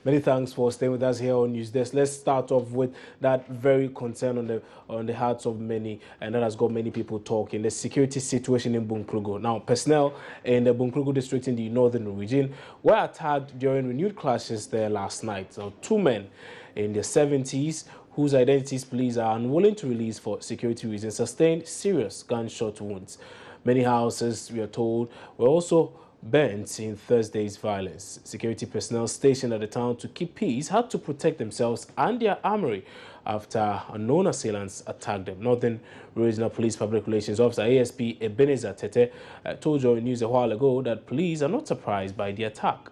Many thanks for staying with us here on News Desk. Let's start off with that very concern on the hearts of many, and that has got many people talking. The security situation in Bumkprugu. Now, personnel in the Bumkprugu district in the northern region were attacked during renewed clashes there last night. So, two men in their 70s, whose identities police are unwilling to release for security reasons, sustained serious gunshot wounds. Many houses, we are told, were also burnt in Thursday's violence. Security personnel stationed at the town to keep peace had to protect themselves and their armory after unknown assailants attacked them. Northern Regional Police Public Relations Officer ASP Ebenezer Tete told Joy News a while ago that police are not surprised by the attack.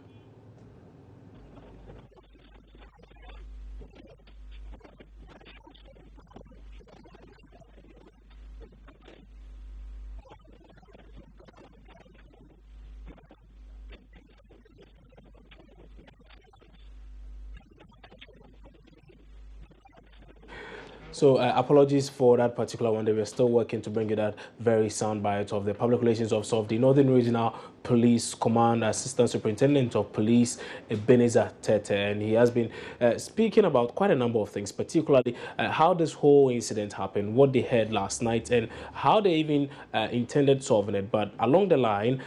So apologies for that particular one. They were still working to bring you that very sound bite of the Public Relations Officer of the Northern Regional Police Command, Assistant Superintendent of Police, Ebenezer Tete. And he has been speaking about quite a number of things, particularly how this whole incident happened, what they heard last night, and how they even intended solving it. But along the line,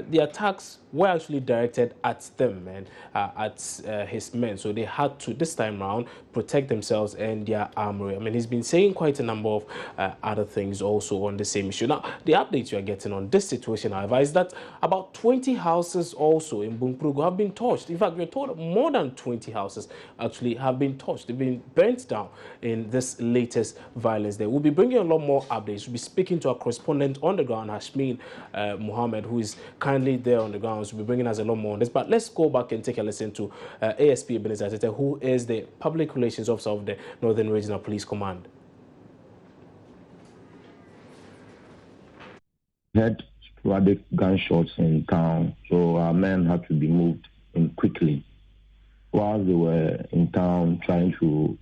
the attacks were actually directed at them and at his men. So they had to, this time around, protect themselves and their armory. I mean, he's been saying quite a number of other things also on the same issue. Now, the update you are getting on this situation, however, is that about 20 houses also in Bumkprugu have been touched. In fact, we're told more than 20 houses actually have been touched. They've been burnt down in this latest violence there. We'll be bringing a lot more updates. We'll be speaking to our correspondent on the ground, Hashmin Mohammed, who is kindly there on the ground. So we'll be bringing us a lot more on this. But let's go back and take a listen to ASP Ebenezer Tete, who is the Public Relations Officer of the Northern Regional Police Command. Had sporadic gunshots in town, so our men had to be moved in quickly. While they were in town trying to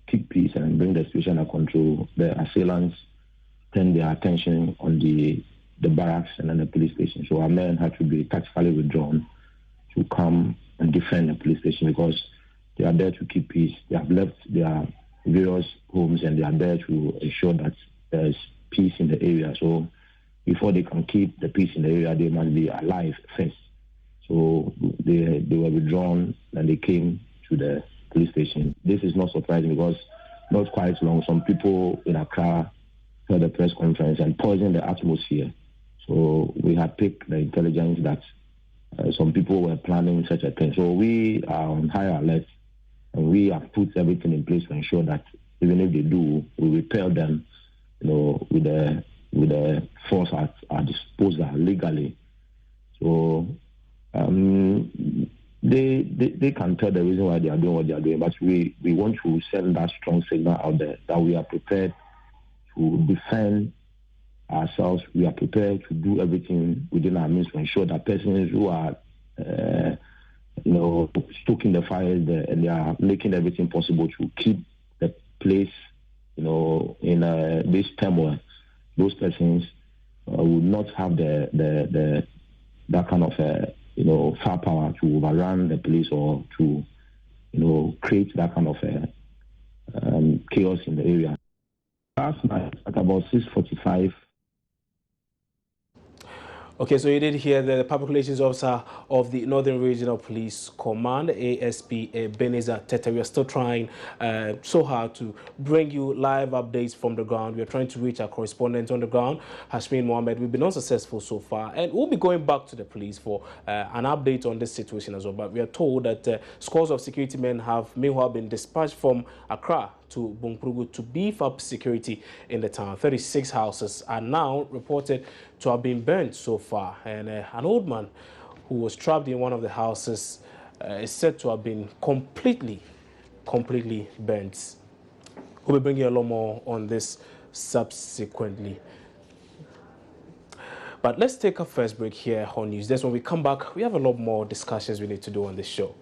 keep peace and bring the situation under control, the assailants turned their attention on the barracks and then the police station. So our men had to be tactically withdrawn to come and defend the police station because they are there to keep peace. They have left their various homes and they are there to ensure that there's peace in the area. So before they can keep the peace in the area, they must be alive first. So they were withdrawn and they came to the police station. This is not surprising because not quite long, some people in Accra held a press conference and poisoned the atmosphere. So we had picked the intelligence that some people were planning such a thing. So we are on high alert and we have put everything in place to ensure that even if they do, we repel them, with the force at our disposal legally. So they can tell the reason why they are doing what they are doing, but we want to send that strong signal out there that we are prepared to defend ourselves. We are prepared to do everything within our means to ensure that persons who are stoking the fires there and they are making everything possible to keep the place in this turmoil, those persons will not have that kind of firepower to overrun the police or to create that kind of chaos in the area. Last night at about 6:45. Okay, so you did hear the Public Relations Officer of the Northern Regional Police Command, ASP Ebenezer Tete. We are still trying so hard to bring you live updates from the ground. We are trying to reach our correspondent on the ground, Hashmin Mohammed. We've been unsuccessful so far, and we'll be going back to the police for an update on this situation as well. But we are told that scores of security men have meanwhile been dispatched from Accra to Bumkprugu to beef up security in the town. 36 houses are now reported to have been burnt so far, and an old man who was trapped in one of the houses is said to have been completely burnt. We'll be bringing you a lot more on this subsequently. But let's take a first break here on News Desk. When we come back, we have a lot more discussions we need to do on this show.